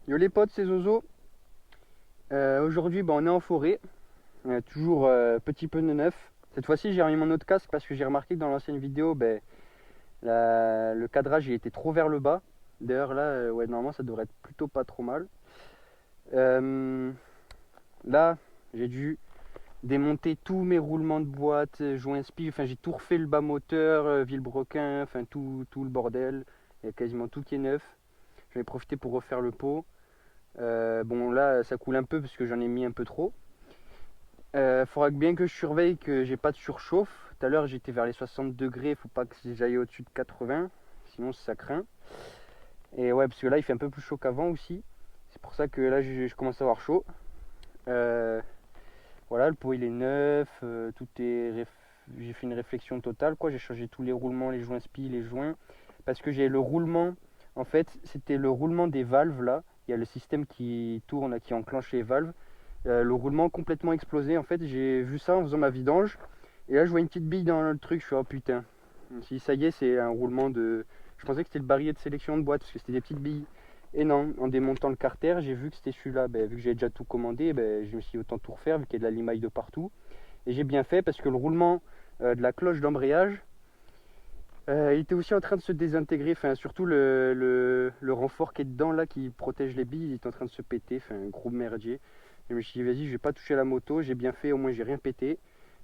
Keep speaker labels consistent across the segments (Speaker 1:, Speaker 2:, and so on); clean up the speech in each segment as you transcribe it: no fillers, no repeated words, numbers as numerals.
Speaker 1: Yo les potes, c'est Zozo. Aujourd'hui on est en forêt, toujours petit pneu neuf. Cette fois-ci j'ai remis mon autre casque parce que j'ai remarqué que dans l'ancienne vidéo le cadrage il était trop vers le bas. D'ailleurs là ouais, normalement ça devrait être plutôt pas trop mal. Là j'ai dû démonter tous mes roulements de boîte, joints spi, enfin j'ai tout refait, le bas moteur, vilebrequin, enfin tout le bordel. Il y a quasiment tout qui est neuf. J'en ai profité pour refaire le pot. Bon là ça coule un peu parce que j'en ai mis un peu trop. Faudra bien que je surveille que j'ai pas de surchauffe. Tout à l'heure j'étais vers les 60 degrés, faut pas que j'aille au-dessus de 80, sinon ça craint. Et ouais, parce que là il fait un peu plus chaud qu'avant aussi. C'est pour ça que là je commence à avoir chaud. Voilà, le pot il est neuf, j'ai fait une réflexion totale quoi. J'ai changé tous les roulements, les joints spi, les joints, parce que j'ai le roulement. En fait c'était le roulement des valves là. Il y a le système qui tourne, qui enclenche les valves. Le roulement complètement explosé. En fait, j'ai vu ça en faisant ma vidange. Et là, je vois une petite bille dans le truc. Je suis oh putain. Si ça y est, c'est un roulement de. Je pensais que c'était le barillet de sélection de boîte parce que c'était des petites billes. Et non, en démontant le carter, j'ai vu que c'était celui-là. Vu que j'ai déjà tout commandé, je me suis dit autant tout refaire vu qu'il y a de la limaille de partout. Et j'ai bien fait parce que le roulement de la cloche d'embrayage, il était aussi en train de se désintégrer, enfin surtout le renfort qui est dedans là qui protège les billes, il est en train de se péter, enfin un gros merdier. Je me suis dit vas-y, je vais pas toucher la moto, j'ai bien fait, au moins j'ai rien pété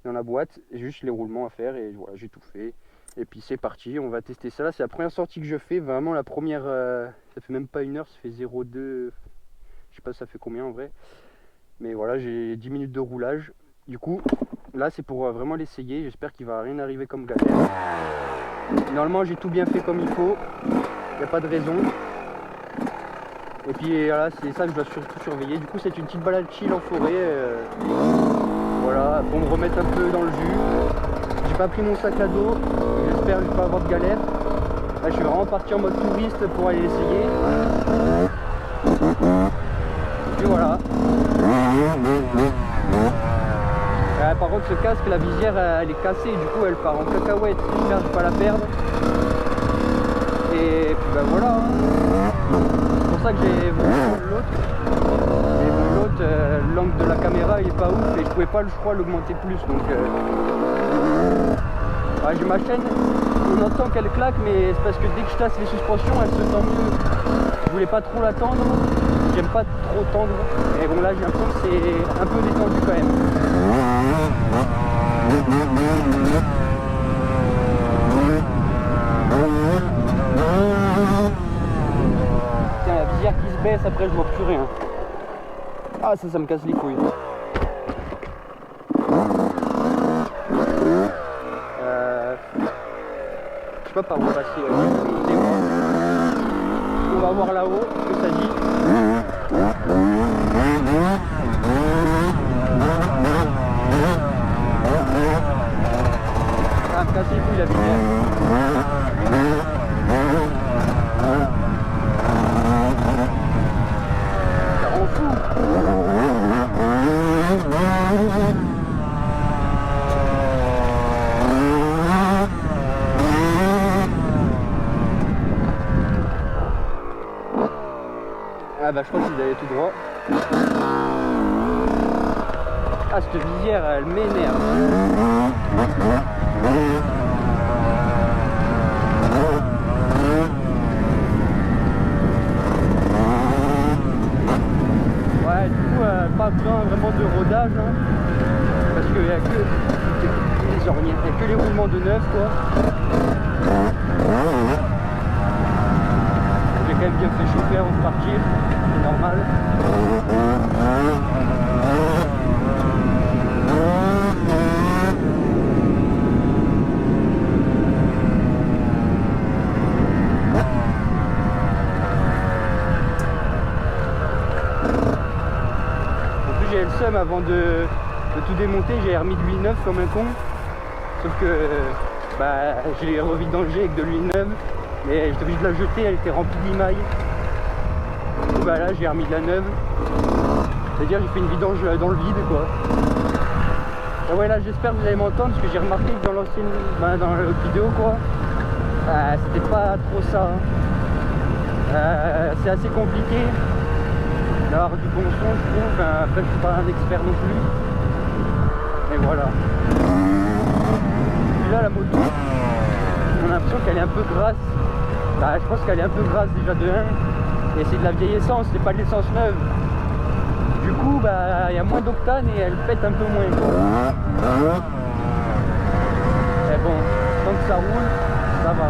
Speaker 1: dans la boîte, j'ai juste les roulements à faire et voilà, j'ai tout fait. Et puis c'est parti, on va tester ça là, c'est la première sortie que je fais, vraiment la première, ça fait même pas une heure, ça fait 0,2, je sais pas ça fait combien en vrai. Mais voilà, j'ai 10 minutes de roulage, du coup là c'est pour vraiment l'essayer, j'espère qu'il va rien arriver comme galère. Normalement j'ai tout bien fait comme il faut, il n'y a pas de raison. Et puis voilà, c'est ça que je dois surtout surveiller. Du coup c'est une petite balade chill en forêt. Voilà, pour me remettre un peu dans le jus. J'ai pas pris mon sac à dos, j'espère ne pas avoir de galère. Là je suis vraiment parti en mode touriste pour aller l'essayer. Et puis voilà. Par contre ce casque, la visière elle est cassée, du coup elle part en cacahuète, j'espère ne pas la perdre. Et puis voilà. C'est pour ça que j'ai voulu l'autre. Et bon, l'autre, l'angle de la caméra il est pas ouf et je pouvais pas je crois l'augmenter plus. Donc j'ai ma chaîne, on entend qu'elle claque, mais c'est parce que dès que je tasse les suspensions elle se tend mieux. Je voulais pas trop la tendre, j'aime pas trop tendre. Et bon là j'ai l'impression que c'est un peu détendu quand même. Tiens, la visière qui se baisse, après je vois plus rien. Ah ça me casse les couilles. Je sais pas par où passer. On va voir là-haut ce que ça dit. Ça me casse les couilles la visière. Ça rend fou. Ah je crois qu'ils allaient tout droit. Ah cette visière elle m'énerve. Ouais du coup pas besoin vraiment de rodage hein, parce qu'il n'y a que les ornières, il n'y a que les roulements de neuf quoi. J'ai quand même bien fait chauffer avant de partir, c'est normal. En plus j'ai le seum avant de tout démonter, j'ai remis de l'huile neuve comme un con. Sauf que j'ai revidangé avec de l'huile neuve. Mais j'étais obligé de la jeter, elle était remplie d'imailles. Là j'ai remis de la neuve. C'est-à-dire j'ai fait une vidange dans le vide quoi. Et ouais là j'espère que vous allez m'entendre parce que j'ai remarqué que dans l'ancienne dans l'autre vidéo quoi, c'était pas trop ça. C'est assez compliqué. d'avoir du bon son, je trouve. Enfin, après, je suis pas un expert non plus. Et voilà. Puis là, la moto, on a l'impression qu'elle est un peu grasse. Bah, je pense qu'elle est un peu grasse déjà de 1. Et c'est de la vieille essence, c'est pas de l'essence neuve. Du coup, bah, il y a moins d'octane et elle pète un peu moins, quoi. Mais bon, tant que ça roule, ça va.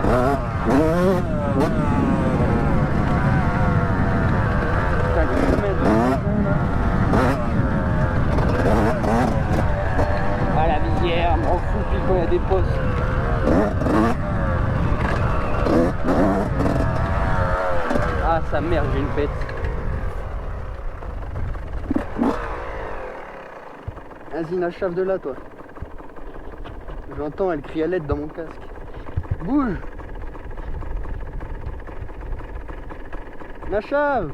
Speaker 1: Putain, le chemin de... Ah, la visière, m'en fout, puis quand il y a des postes. Ah, sa mère, j'ai une bête. Vas-y, Nachave de là, toi. J'entends, elle crie à l'aide dans mon casque. Bouge! Nachave!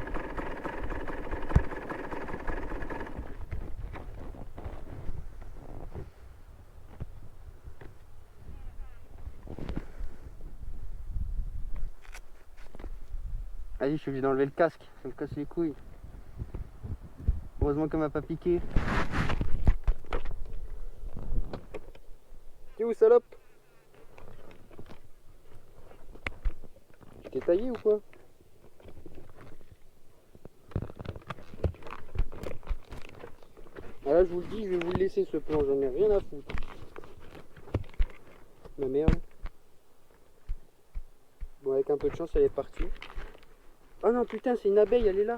Speaker 1: Vas-y, je suis obligé d'enlever le casque, ça me casse les couilles. Heureusement qu'elle m'a pas piqué. T'es où, salope? Tu t'es taillé ou quoi? Ah là, je vous le dis, je vais vous le laisser ce plan, j'en ai rien à foutre. Ma merde. Bon, avec un peu de chance, elle est partie. Oh non, putain, c'est une abeille, elle est là.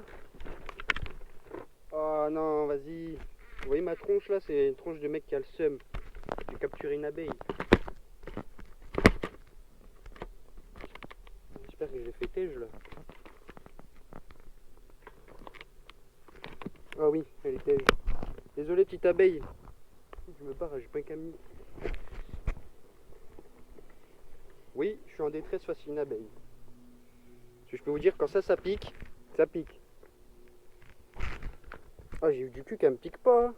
Speaker 1: Oh non, vas-y. Vous voyez ma tronche là, c'est une tronche de mec qui a le seum. J'ai capturé une abeille. J'espère que je l'ai fait tège là. Ah oui, elle est tège. Désolé petite abeille. Je me barre, j'ai pas un camion. Oui, je suis en détresse face à une abeille. Parce que je peux vous dire, quand ça pique, ça pique. Ah, j'ai eu du cul qu'elle me pique pas. Hein.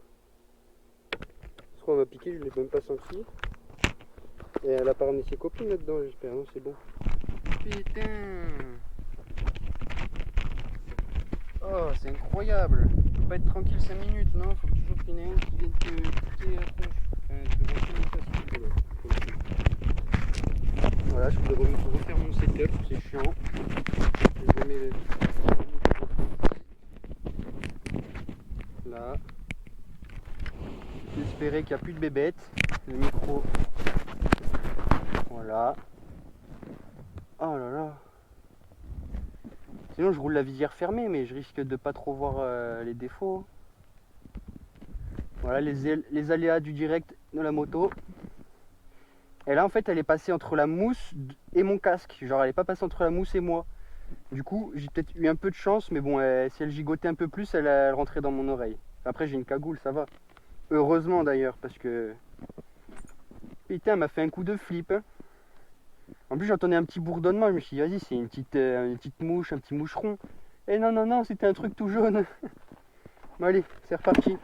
Speaker 1: Parce qu'on m'a piqué, je l'ai même pas senti. Et elle a pas ramené ses copines là-dedans, j'espère. Non, c'est bon. Putain. Oh, c'est incroyable. Je peux pas être tranquille 5 minutes, non? Faut toujours qu'il y en ait un qui vienne te piquer la tronche. Voilà, je peux refaire mon setup, c'est chiant. Je mets là. J'espérais qu'il n'y a plus de bébêtes. Le micro. Voilà. Oh là là. Sinon je roule la visière fermée, mais je risque de pas trop voir les défauts. Voilà les aléas du direct de la moto. Et là en fait elle est passée entre la mousse et mon casque. Genre elle est pas passée entre la mousse et moi. Du coup j'ai peut-être eu un peu de chance, mais bon si elle gigotait un peu plus, elle rentrait dans mon oreille. Après j'ai une cagoule, ça va. Heureusement d'ailleurs, parce que... Putain, elle m'a fait un coup de flip. Hein. En plus j'entendais un petit bourdonnement, je me suis dit vas-y c'est une petite mouche, un petit moucheron. Et non non non, c'était un truc tout jaune. Bon allez, c'est reparti.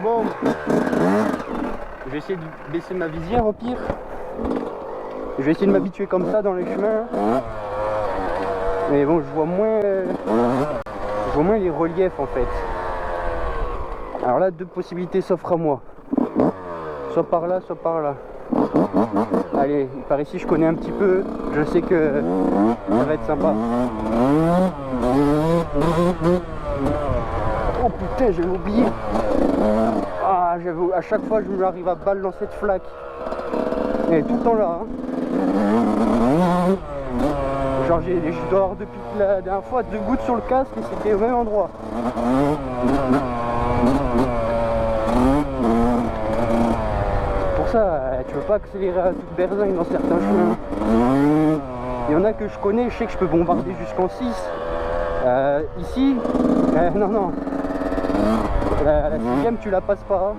Speaker 1: Bon, je vais essayer de baisser ma visière au pire. Je vais essayer de m'habituer comme ça dans les chemins. Mais bon, je vois moins les reliefs en fait. Alors là, deux possibilités s'offrent à moi. Soit par là, soit par là. Allez, par ici je connais un petit peu. Je sais que ça va être sympa. Oh putain, j'avais oublié. Ah, à chaque fois je m'arrive à balle dans cette flaque. Elle est tout le temps là. Hein. Genre je dois avoir depuis la dernière fois 2 gouttes sur le casque et c'était au même endroit. Pour ça, tu peux pas accélérer à toute berzingue dans certains chemins. Il y en a que je connais, je sais que je peux bombarder jusqu'en 6. Ici, non non. La 6ème tu la passes pas.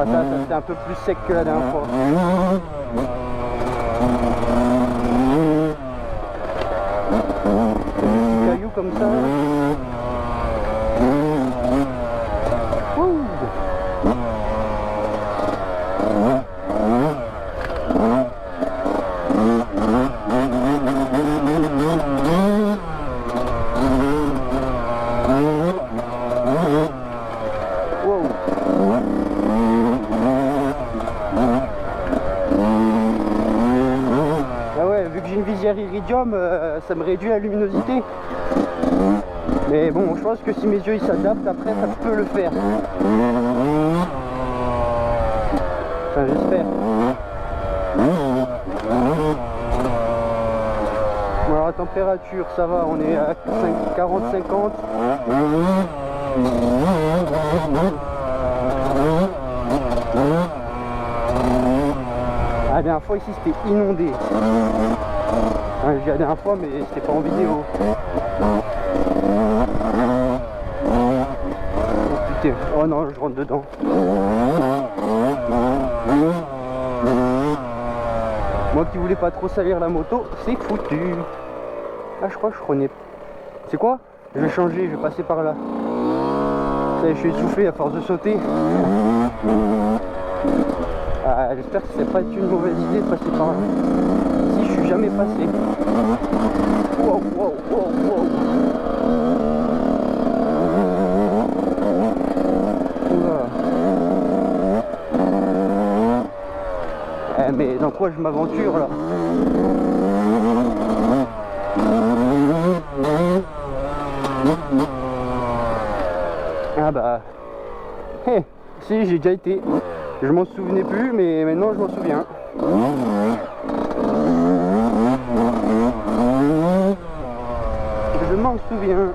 Speaker 1: Ah, ça c'est un peu plus sec que la dernière fois. Des cailloux comme ça. Ouh. Iridium, ça me réduit la luminosité, mais bon, je pense que si mes yeux ils s'adaptent après, ça peut le faire. Enfin, j'espère. Bon, alors la température, ça va, on est à 40-50. La dernière fois ici c'était inondé. J'ai dit la dernière fois, mais c'était pas en vidéo. Oh putain, oh non, je rentre dedans. Moi qui voulais pas trop salir la moto, c'est foutu. Ah, je crois que je prenais. C'est quoi? Je vais changer, je vais passer par là. Ça y est, je suis essoufflé à force de sauter. Ah, j'espère que c'est pas une mauvaise idée de passer par là. Si je suis jamais passé. Wow, wow, wow, wow. Mais dans quoi je m'aventure là? Ah bah. Hey, si, j'ai déjà été. Je m'en souvenais plus, mais maintenant je m'en souviens. Je m'en souviens.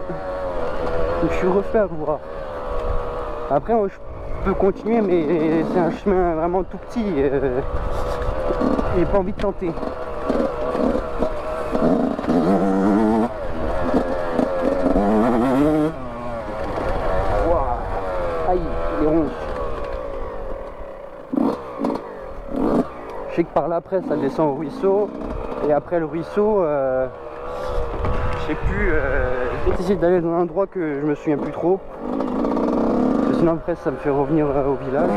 Speaker 1: Je suis refait à voir. Après, je peux continuer, mais c'est un chemin vraiment tout petit. J'ai pas envie de tenter. Wow. Aïe, les ronces. Je sais que par là après ça descend au ruisseau, et après le ruisseau, je sais plus, je vais essayer d'aller dans un endroit que je me souviens plus trop, parce que sinon après ça me fait revenir au village.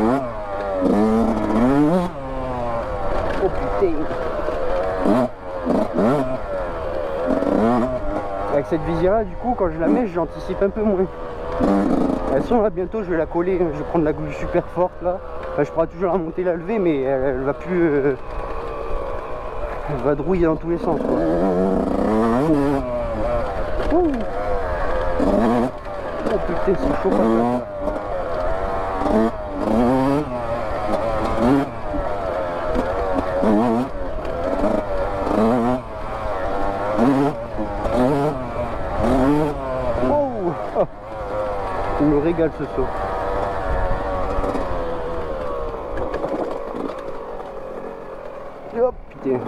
Speaker 1: Oh putain. Avec cette visière là, du coup, quand je la mets, j'anticipe un peu moins. Elles sont là, bientôt je vais la coller, je vais prendre la goutte super forte là. Enfin, je pourrai toujours la monter, la lever, mais elle va plus... elle va drouiller dans tous les sens quoi. Oh putain, c'est chaud comme ça. Oh, il me régale ce saut. Et hop, putain.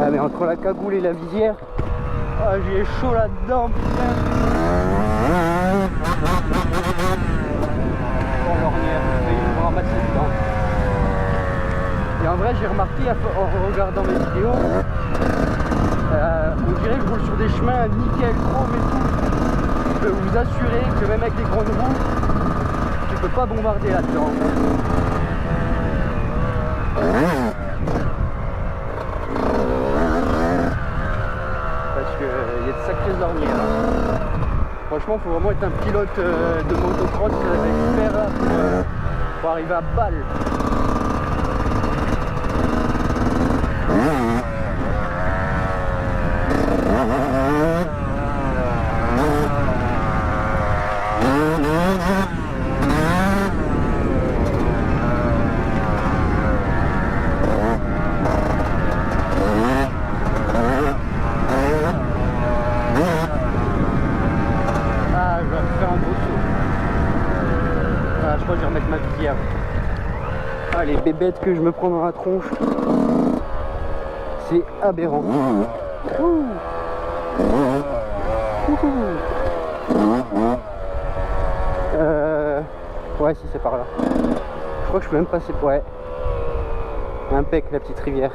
Speaker 1: Ah mais entre la cagoule et la visière, ah, j'ai chaud là-dedans, putain. Oh l'ornière, je vais me ramasser dedans. Et en vrai j'ai remarqué en regardant mes vidéos, on dirait que je roule sur des chemins nickel, chrome et tout. Je peux vous assurer que même avec des grandes roues, tu peux pas bombarder là-dedans. Parce qu'il y a de sacrées ornières. Franchement, il faut vraiment être un pilote de motocross expert là, pour arriver à balle. Je crois que je vais remettre ma visière. Ah, les bébêtes que je me prends dans la tronche, c'est aberrant. Ouh.
Speaker 2: Ouais, si c'est par là. Je crois que je peux même passer. Ouais. Impec, la petite rivière.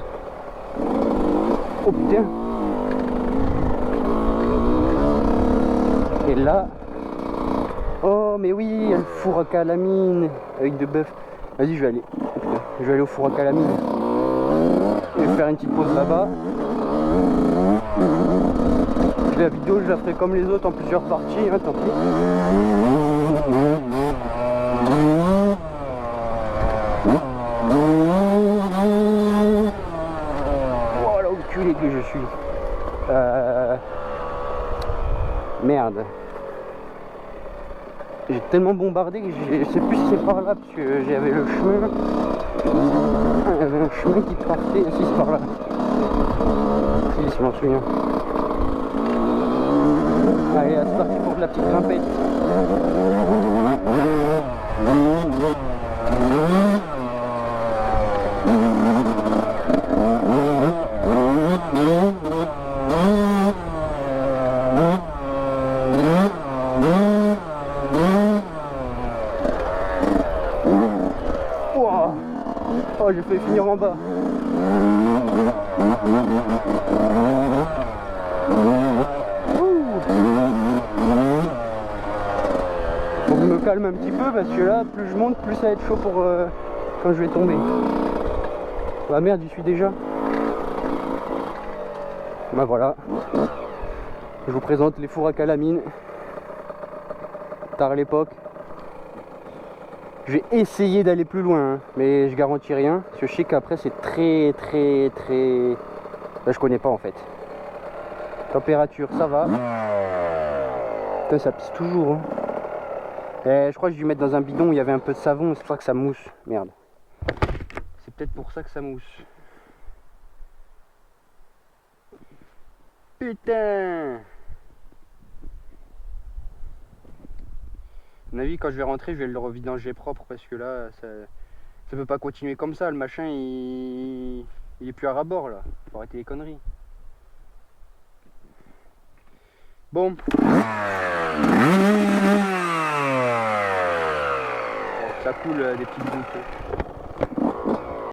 Speaker 2: Oh putain. Et là. Oh, mais oui, il y a le four à calamine avec de bœuf. Vas-y, je vais aller. Je vais aller au four à calamine. Je vais faire une petite pause là-bas. La vidéo, je la ferai comme les autres en plusieurs parties, hein, tant pis. Oh là, enculé que je suis. Merde. J'ai tellement bombardé que je sais plus si c'est par là, parce que j'avais le chemin. Il y avait un chemin qui partait. Si, c'est par là. Si, je m'en souviens. Allez, c'est parti pour de la petite grimpette. Wow. Oh, j'ai failli finir en bas. Faut que je me calme un petit peu parce que là, plus je monte, plus ça va être chaud pour quand je vais tomber. Bah merde, j'y suis déjà. Bah voilà. Je vous présente les fours à calamine. Tard à l'époque. Je vais essayer d'aller plus loin, hein, mais je garantis rien. Parce que je sais qu'après c'est très. Là, je connais pas en fait. Température, ça va. Putain, ça pisse toujours. Hein. Je crois que j'ai dû mettre dans un bidon où il y avait un peu de savon, c'est pour ça que ça mousse. Merde. C'est peut-être pour ça que ça mousse. Putain! À mon avis, quand je vais rentrer, je vais le revidanger propre parce que là, ça peut pas continuer comme ça. Le machin, il est plus à ras-bord là. Faut arrêter les conneries. Bon. Ça coule des petites gouttes.